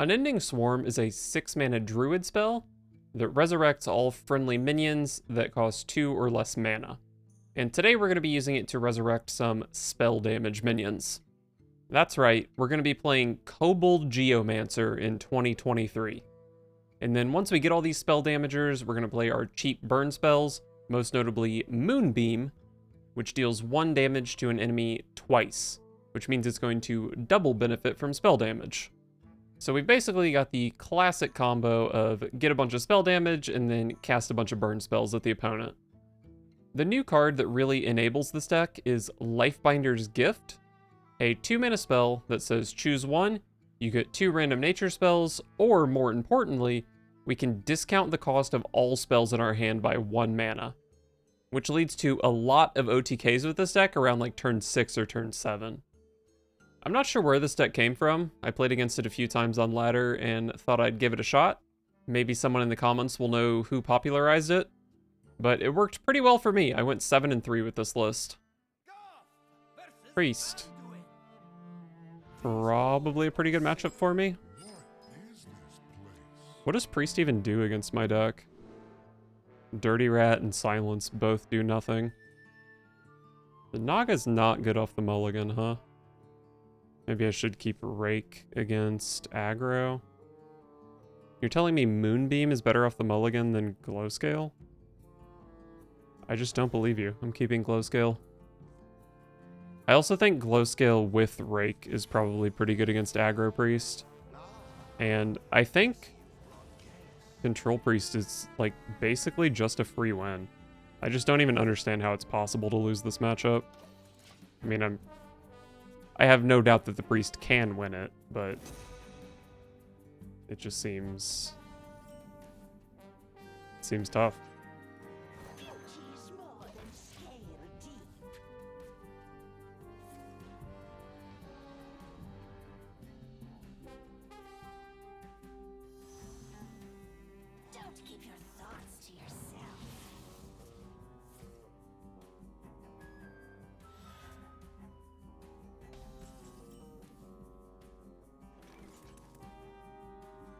Unending Swarm is a 6-mana druid spell that resurrects all friendly minions that cost 2 or less mana. And today we're going to be using it to resurrect some spell damage minions. That's right, we're going to be playing Kobold Geomancer in 2023. And then once we get all these spell damagers, we're going to play our cheap burn spells, most notably Moonbeam, which deals 1 damage to an enemy twice, which means it's going to double benefit from spell damage. So we've basically got the classic combo of get a bunch of spell damage and then cast a bunch of burn spells at the opponent. The new card that really enables this deck is Lifebinder's Gift, a 2-mana spell that says choose one, you get 2 random nature spells, or more importantly, we can discount the cost of all spells in our hand by 1 mana, which leads to a lot of OTKs with this deck around like turn 6 or turn 7. I'm not sure where this deck came from. I played against it a few times on ladder and thought I'd give it a shot. Maybe someone in the comments will know who popularized it, but it worked pretty well for me. I went 7-3 with this list. Priest. Probably a pretty good matchup for me. What does Priest even do against my deck? Dirty Rat and Silence both do nothing. The Naga's not good off the mulligan, huh? Maybe I should keep Rake against aggro. You're telling me Moonbeam is better off the mulligan than Glowscale? I just don't believe you. I'm keeping Glowscale. I also think Glowscale with Rake is probably pretty good against aggro Priest. And I think Control Priest is like basically just a free win. I just don't even understand how it's possible to lose this matchup. I mean, I have no doubt that the Priest can win it, but it just seems tough.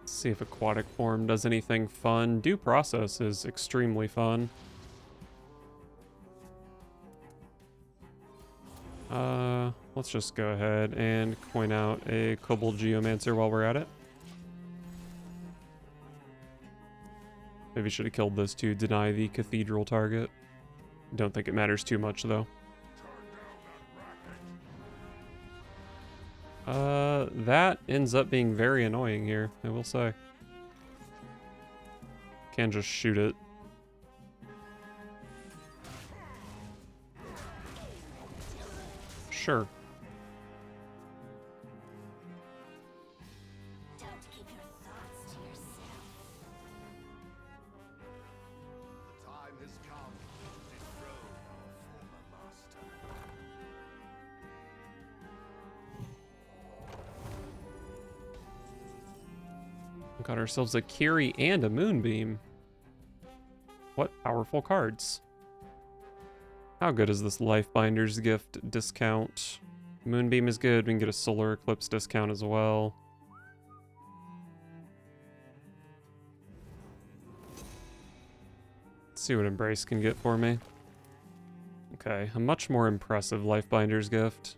See if Aquatic Form does anything fun. Due Process is extremely fun. Let's just go ahead and coin out a Kobold Geomancer while we're at it. Maybe should have killed this to deny the Cathedral target. Don't think it matters too much though. That ends up being very annoying here, I will say. Can't just shoot it. Sure. Got ourselves a Kiri and a Moonbeam. What powerful cards. How good is this Lifebinder's Gift discount? Moonbeam is good. We can get a Solar Eclipse discount as well. Let's see what Embrace can get for me. Okay, a much more impressive Lifebinder's Gift.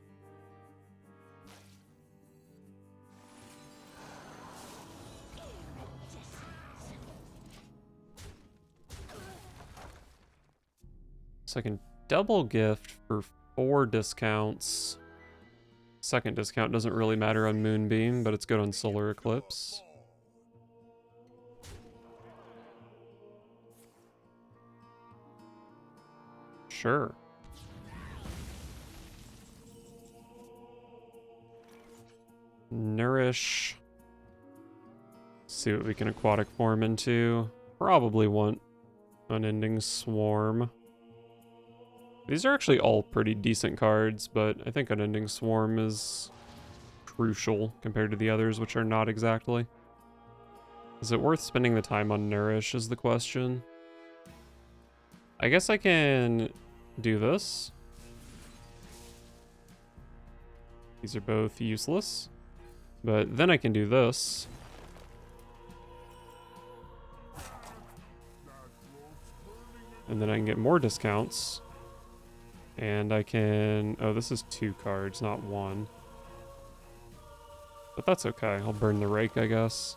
So I can double gift for 4 discounts. Second discount doesn't really matter on Moonbeam, but it's good on Solar Eclipse. Sure. Nourish. See what we can Aquatic Form into. Probably want Unending Swarm. These are actually all pretty decent cards, but I think Unending Swarm is crucial compared to the others, which are not exactly. Is it worth spending the time on Nourish is the question. I guess I can do this. These are both useless. But then I can do this. And then I can get more discounts. And I can... Oh, this is 2 cards, not 1. But that's okay. I'll burn the rake, I guess.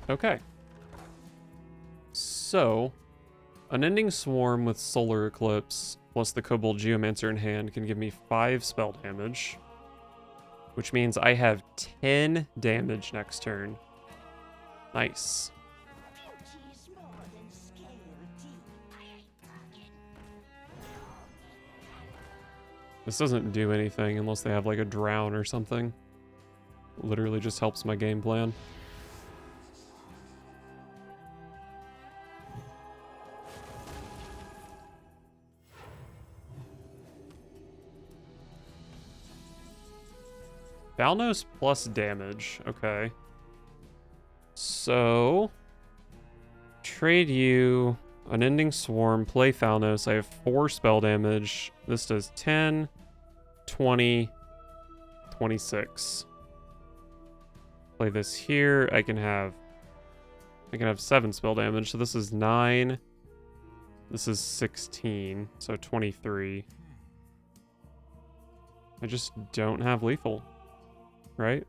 Okay. So, Unending Swarm with Solar Eclipse plus the Kobold Geomancer in hand can give me 5 spell damage. Which means I have 10 damage next turn. Nice. This doesn't do anything unless they have like a drown or something. Literally just helps my game plan. Balnos plus damage. Okay. So, trade you Unending Swarm, play Falnos. I have 4 spell damage. This does 10, 20, 26. Play this here. I can have 7 spell damage. So this is 9. This is 16. So 23. I just don't have lethal, right?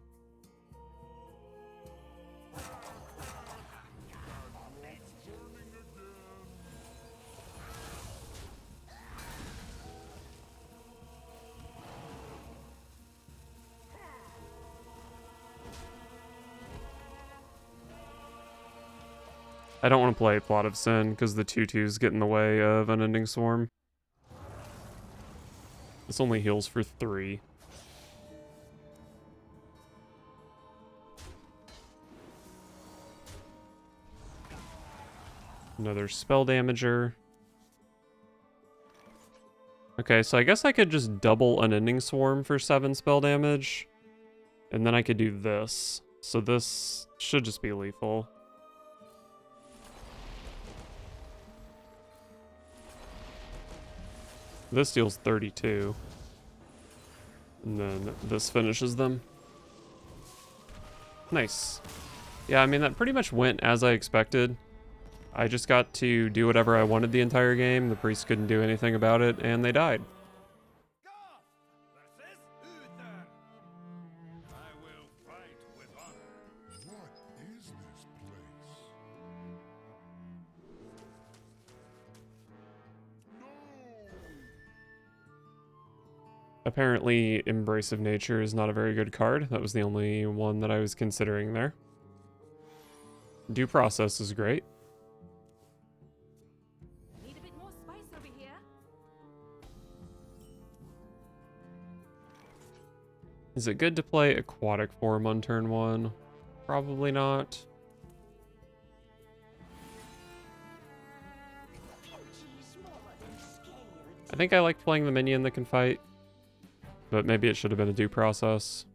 I don't want to play Plot of Sin because the 2/2s get in the way of Unending Swarm. This only heals for 3. Another spell damager. Okay, so I guess I could just double Unending Swarm for 7 spell damage. And then I could do this. So this should just be lethal. This deals 32. And then this finishes them. Nice. Yeah, I mean, that pretty much went as I expected. I just got to do whatever I wanted the entire game. The priest couldn't do anything about it, and they died. Apparently, Embrace of Nature is not a very good card. That was the only one that I was considering there. Due Process is great. Need a bit more spice over here. Is it good to play Aquatic Form on turn 1? Probably not. I think I like playing the minion that can fight. But maybe it should have been a Due Process.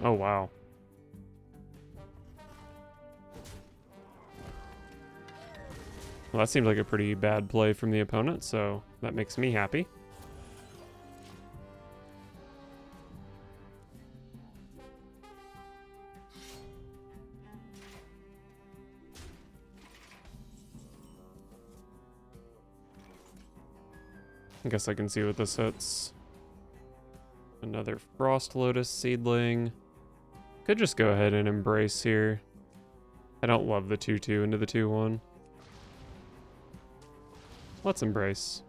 Oh, wow. Well, that seems like a pretty bad play from the opponent, so that makes me happy. I guess I can see what this hits. Another Frost Lotus Seedling. Could just go ahead and Embrace here. I don't love the 2/2 into the 2/1. Let's Embrace.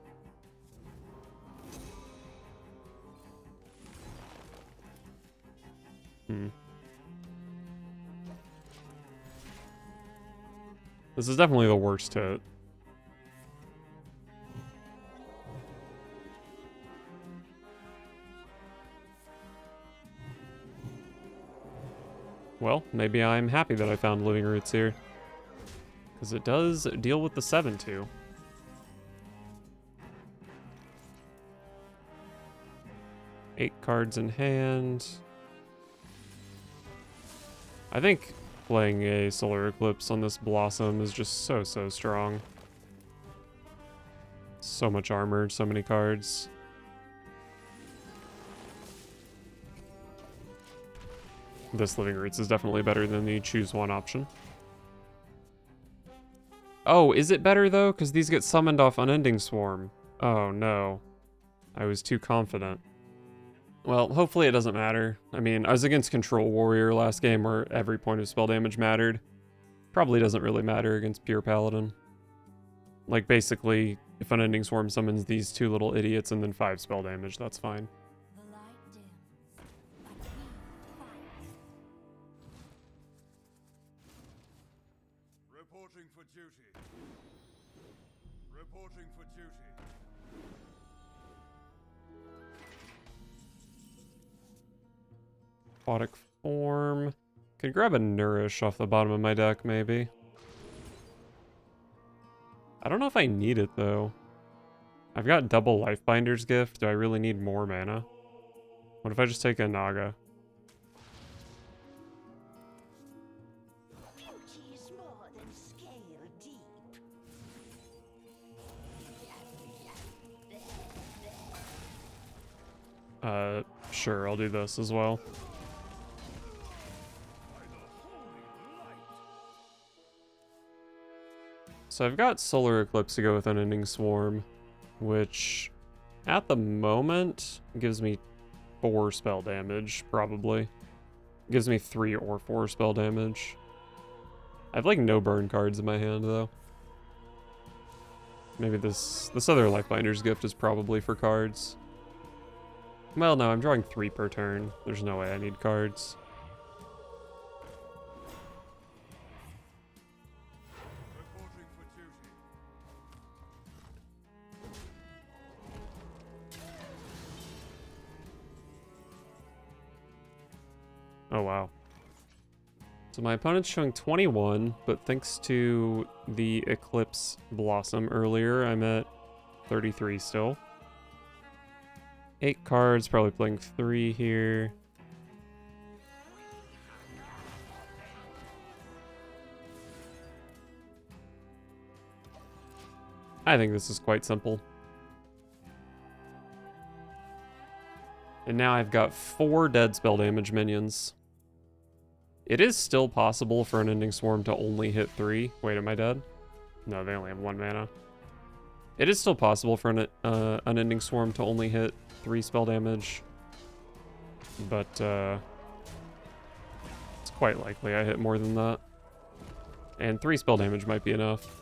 This is definitely the worst hit. Well, maybe I'm happy that I found Living Roots here. Because it does deal with the 7/2. Eight cards in hand. I think playing a Solar Eclipse on this Blossom is just so strong. So much armor, so many cards. This Living Roots is definitely better than the choose one option. Oh, is it better though? Because these get summoned off Unending Swarm. Oh no. I was too confident. Well, hopefully it doesn't matter. I mean, I was against Control Warrior last game where every point of spell damage mattered. Probably doesn't really matter against Pure Paladin. Like, basically, if Unending Swarm summons these two little idiots and then 5 spell damage, that's fine. The light dims, but we fight. Reporting for duty. Reporting for duty. Aquatic Form. Could grab a Nourish off the bottom of my deck, maybe. I don't know if I need it, though. I've got double Lifebinder's Gift. Do I really need more mana? What if I just take a Naga? Beauty is more than scale deep. Sure, I'll do this as well. So I've got Solar Eclipse to go with Unending Swarm, which at the moment gives me 4 spell damage, probably. Gives me 3 or 4 spell damage. I have like no burn cards in my hand though. Maybe this other Lifebinder's Gift is probably for cards. Well, no, I'm drawing 3 per turn. There's no way I need cards. Reporting for duty. Oh, wow. So my opponent's showing 21, but thanks to the Eclipse Blossom earlier, I'm at 33 still. 8 cards, probably playing 3 here. I think this is quite simple. And now I've got 4 dead spell damage minions. It is still possible for an Unending Swarm to only hit 3. Wait, am I dead? No, they only have 1 mana. It is still possible for an Unending Swarm to only hit 3 spell damage. But, it's quite likely I hit more than that. And 3 spell damage might be enough.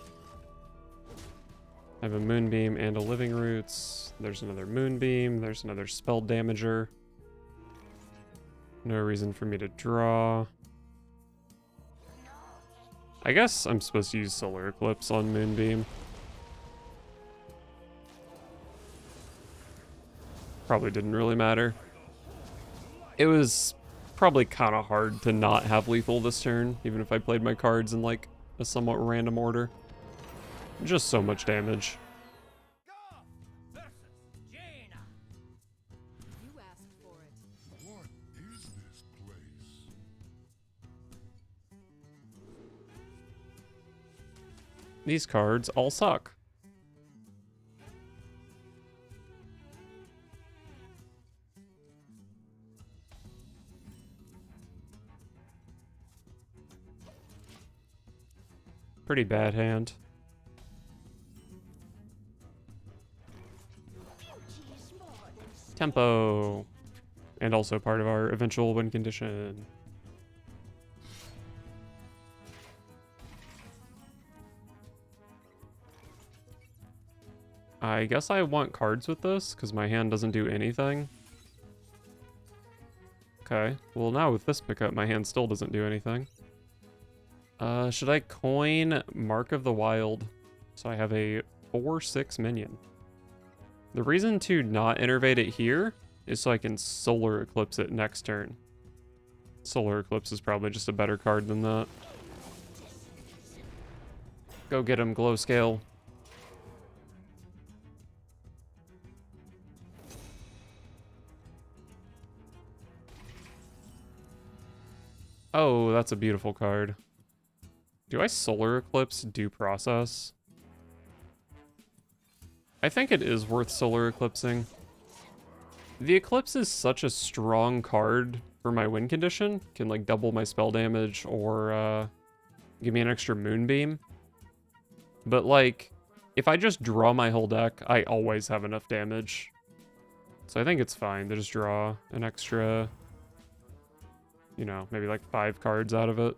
I have a Moonbeam and a Living Roots. There's another Moonbeam. There's another Spell Damager. No reason for me to draw. I guess I'm supposed to use Solar Eclipse on Moonbeam. Probably didn't really matter. It was probably kind of hard to not have lethal this turn, even if I played my cards in like a somewhat random order. Just so much damage. You asked for it. What is this place? These cards all suck. Pretty bad hand. Tempo. And also part of our eventual win condition. I guess I want cards with this, because my hand doesn't do anything. Okay, well now with this pickup, my hand still doesn't do anything. Should I coin Mark of the Wild? So I have a 4/6 minion. The reason to not innervate it here is so I can Solar Eclipse it next turn. Solar Eclipse is probably just a better card than that. Go get him, Glow Scale. Oh, that's a beautiful card. Do I Solar Eclipse Due Process? I think it is worth Solar Eclipsing. The Eclipse is such a strong card for my win condition. Can like double my spell damage or give me an extra Moonbeam. But like, if I just draw my whole deck, I always have enough damage. So I think it's fine to just draw an extra, you know, maybe like 5 cards out of it.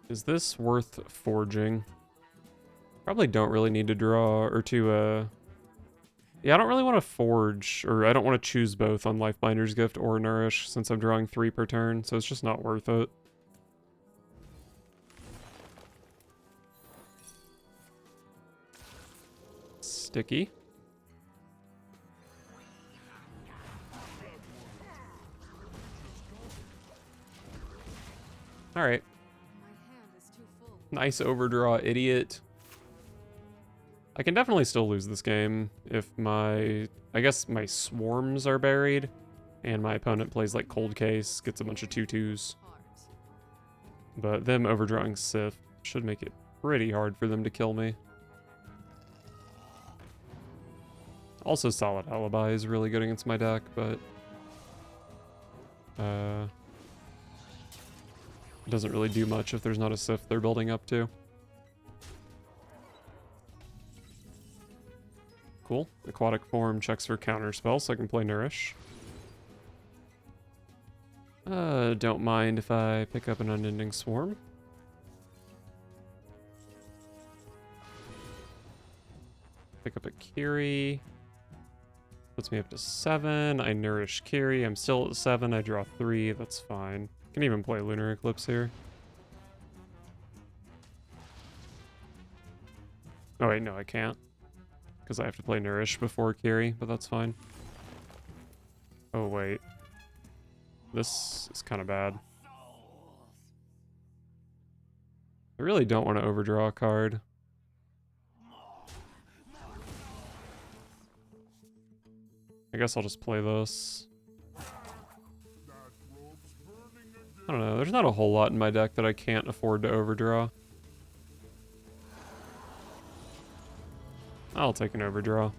Is this worth forging? Probably don't really need to draw or to, yeah, I don't really want to forge, or I don't want to choose both on Lifebinder's Gift or Nourish since I'm drawing 3 per turn, so it's just not worth it. Sticky. Alright. Nice overdraw, idiot. I can definitely still lose this game if I guess my swarms are buried and my opponent plays like Cold Case, gets a bunch of 2/2s. But them overdrawing Sith should make it pretty hard for them to kill me. Also, Solid Alibi is really good against my deck, but it doesn't really do much if there's not a Sith they're building up to. Cool. Aquatic Form checks for counterspell, so I can play Nourish. Don't mind if I pick up an Unending Swarm. Pick up a Kiri. Puts me up to 7. I Nourish Kiri. I'm still at 7. I draw 3. That's fine. Can even play Lunar Eclipse here. Oh wait, no, I can't. Because I have to play Nourish before Kiri, but that's fine. Oh wait. This is kind of bad. I really don't want to overdraw a card. I guess I'll just play this. I don't know, there's not a whole lot in my deck that I can't afford to overdraw. I'll take an overdraw.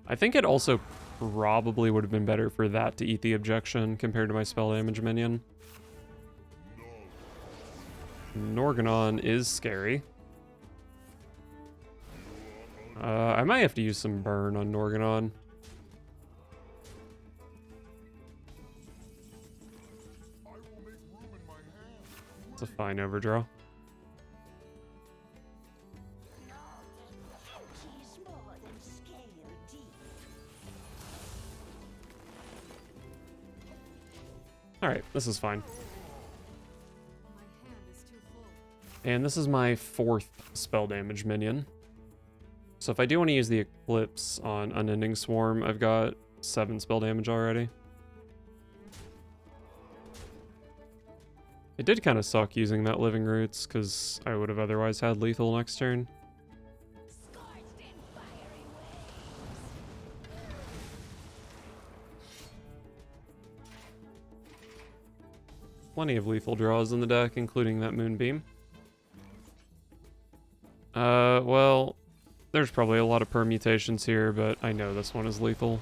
I think it also probably would have been better for that to eat the objection compared to my spell damage minion. Norganon is scary. I might have to use some burn on Norganon. It's a fine overdraw. Alright, this is fine. And this is my 4th spell damage minion. So if I do want to use the Eclipse on Unending Swarm, I've got 7 spell damage already. It did kind of suck using that Living Roots, because I would have otherwise had lethal next turn. Plenty of lethal draws in the deck, including that Moonbeam. Well, there's probably a lot of permutations here, but I know this one is lethal.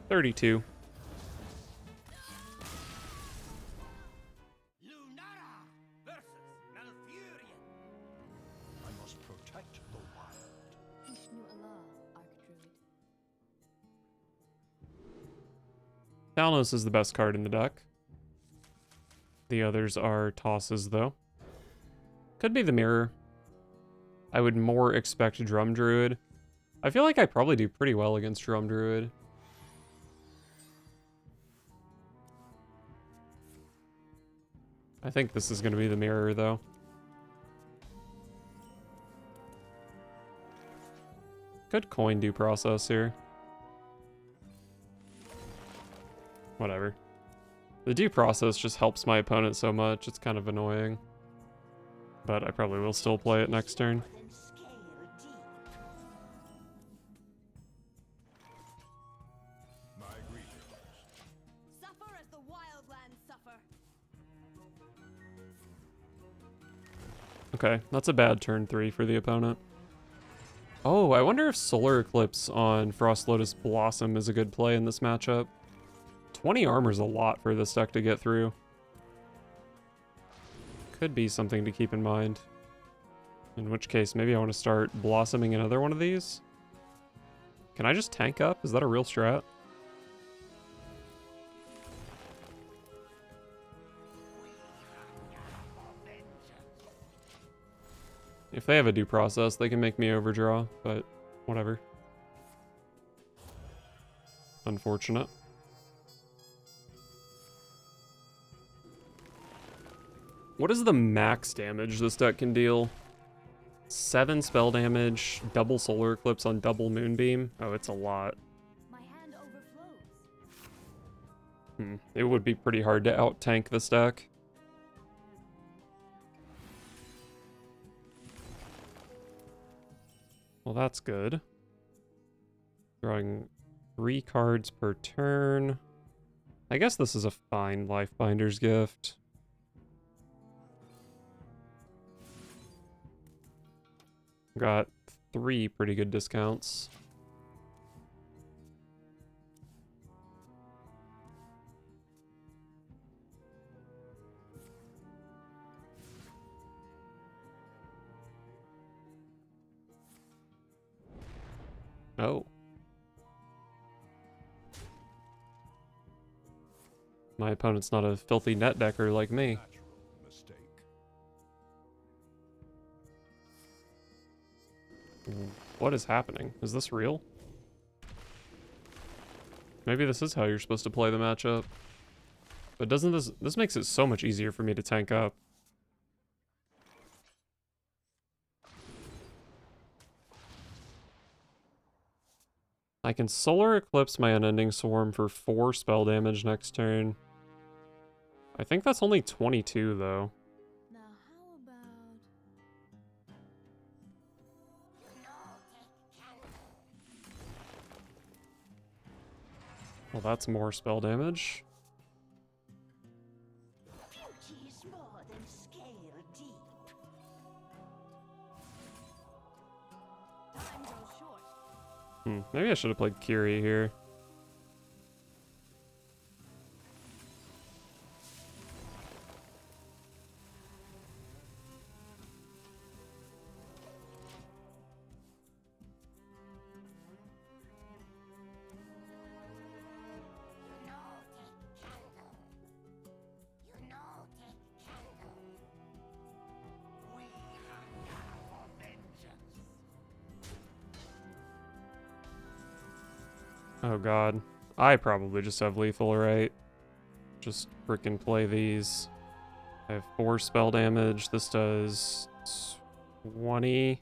$32. I must protect the wild. Ishnu Allah, Archdruid. Thalnos is the best card in the deck. The others are tosses, though. Could be the Mirror. I would more expect Drum Druid. I feel like I probably do pretty well against Drum Druid. I think this is going to be the Mirror, though. Good coin due process here. Whatever. The due process just helps my opponent so much, it's kind of annoying. But I probably will still play it next turn. Than scale deep. My greetings. Suffer as the wildlands suffer. Okay, that's a bad turn 3 for the opponent. Oh, I wonder if Solar Eclipse on Frost Lotus Blossom is a good play in this matchup. 20 armor's a lot for this deck to get through. Could be something to keep in mind. In which case, maybe I want to start blossoming another one of these. Can I just tank up? Is that a real strat? If they have a due process, they can make me overdraw, but whatever. Unfortunate. What is the max damage this deck can deal? 7 spell damage, double Solar Eclipse on double Moonbeam. Oh, it's a lot. My hand overflows. It would be pretty hard to out-tank this deck. Well, that's good. Drawing 3 cards per turn. I guess this is a fine Lifebinder's Gift. Got 3 pretty good discounts. Oh. My opponent's not a filthy net decker like me. Natural mistake. What is happening? Is this real? Maybe this is how you're supposed to play the matchup. But doesn't this makes it so much easier for me to tank up. I can Solar Eclipse my Unending Swarm for 4 spell damage next turn. I think that's only 22 though. Now how about... Well, that's more spell damage. Beauty is more than scale deep. Time goes short. Maybe I should have played Kiri here. Oh god. I probably just have lethal, right? Just frickin' play these. I have 4 spell damage. This does 20. What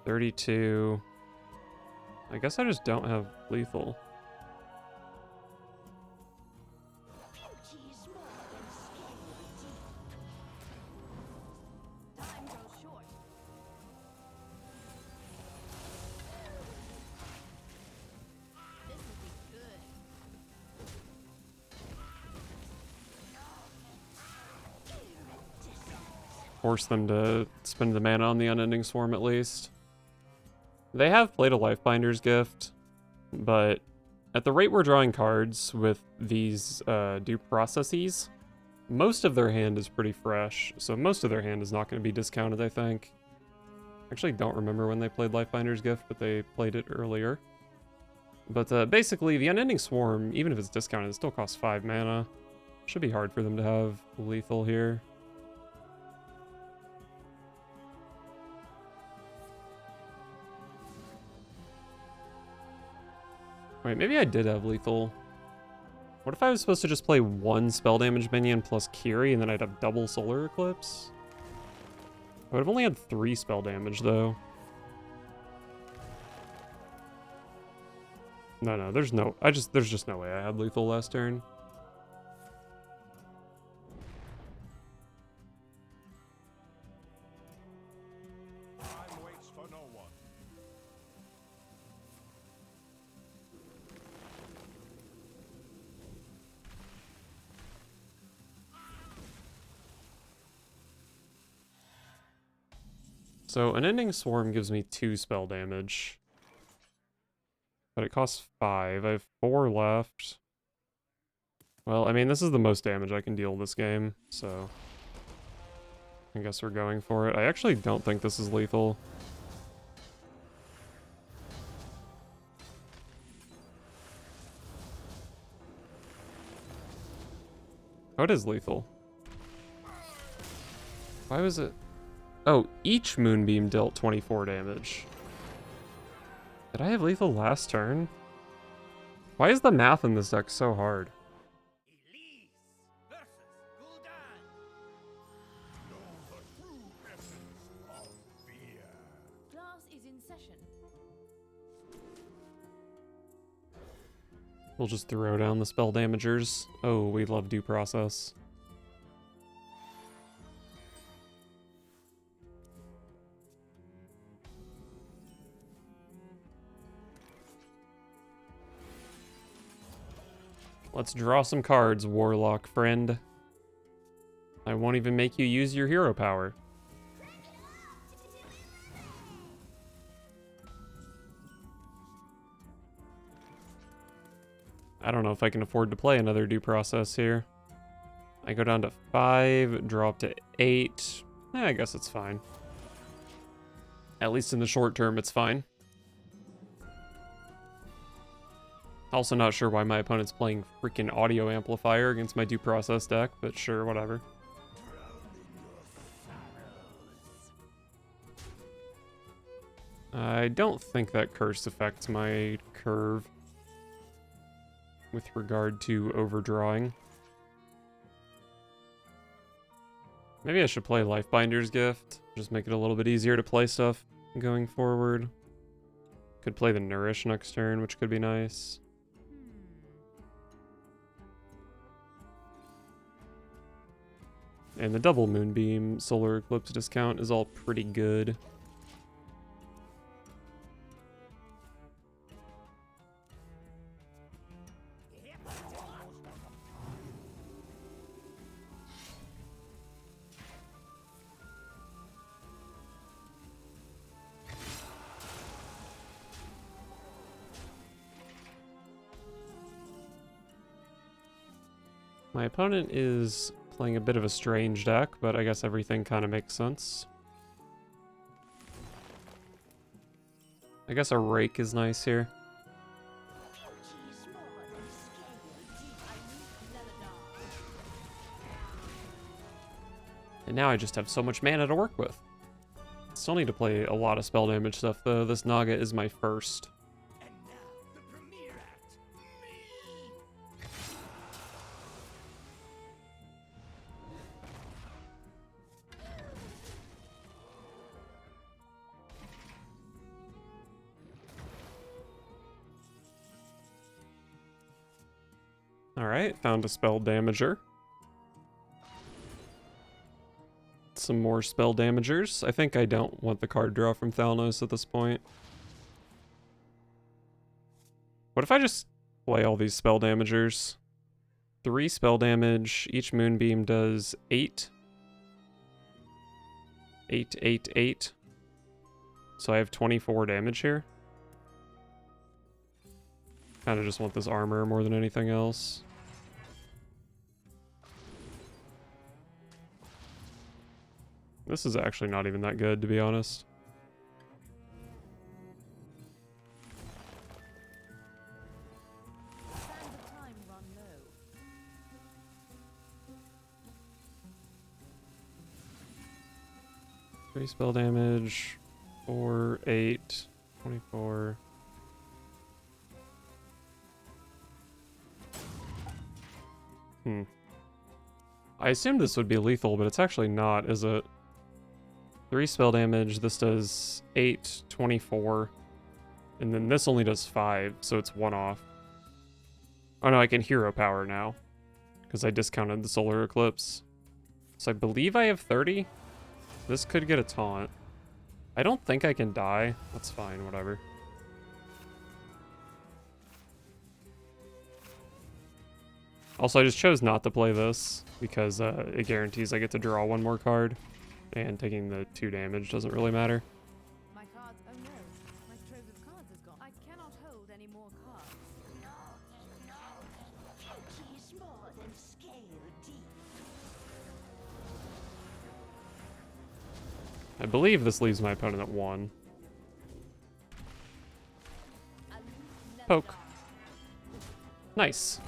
32. I guess I just don't have lethal. Beauty is more than scale deep. if... Time goes short. This will be good. Force them to spend the mana on the Unending Swarm at least. They have played a Lifebinder's Gift, but at the rate we're drawing cards with these due processes, most of their hand is pretty fresh, so most of their hand is not going to be discounted, I think. Actually, don't remember when they played Lifebinder's Gift, but they played it earlier. But basically, the Unending Swarm, even if it's discounted, it still costs 5 mana. Should be hard for them to have lethal here. Wait, maybe I did have lethal. What if I was supposed to just play 1 spell damage minion plus Kiri and then I'd have double Solar Eclipse? I would have only had 3 spell damage though. No, there's no... There's just no way I had lethal last turn. Time waits for no one. So, an Ending Swarm gives me 2 spell damage. But it costs 5. I have 4 left. Well, I mean, this is the most damage I can deal this game, so... I guess we're going for it. I actually don't think this is lethal. Oh, it is lethal. Why was it... Oh, each Moonbeam dealt 24 damage. Did I have lethal last turn? Why is the math in this deck so hard? Elise versus Gul'dan. Know the true essence of fear. Class is in session. We'll just throw down the spell damagers. Oh, we love due process. Let's draw some cards, Warlock friend. I won't even make you use your hero power. I don't know if I can afford to play another due process here. I go down to 5, drop to 8. I guess it's fine. At least in the short term, it's fine. Also not sure why my opponent's playing freaking audio amplifier against my due process deck, but sure, whatever. I don't think that curse affects my curve with regard to overdrawing. Maybe I should play Lifebinder's Gift. Just make it a little bit easier to play stuff going forward. Could play the Nourish next turn, which could be nice. And the double Moonbeam Solar Eclipse discount is all pretty good. My opponent is playing a bit of a strange deck, but I guess everything kind of makes sense. I guess a Rake is nice here. Beauty is more than scale. And now I just have so much mana to work with. Still need to play a lot of spell damage stuff though. This Naga is my first. And now the premiere act. Me. Alright, found a spell damager. Some more spell damagers. I think I don't want the card draw from Thalnos at this point. What if I just play all these spell damagers? 3 spell damage. Each Moonbeam does 8. 8, 8, 8. So I have 24 damage here. Kind of just want this armor more than anything else. This is actually not even that good, to be honest. Sands of time run low. 3 spell damage. 4, 8, 24. I assumed this would be lethal, but it's actually not, is it? 3 spell damage, this does 8, 24. And then this only does 5, so it's 1 off. Oh no, I can hero power now. Because I discounted the solar eclipse. So I believe I have 30. This could get a taunt. I don't think I can die. That's fine, whatever. Also, I just chose not to play this because it guarantees I get to draw 1 more card. And taking the 2 damage doesn't really matter. My cards. Oh no. My trove of cards is gone. I cannot hold any more cards. Beauty is more than scale deep. I believe this leaves my opponent at 1. Aloof never Poke. dies. Nice.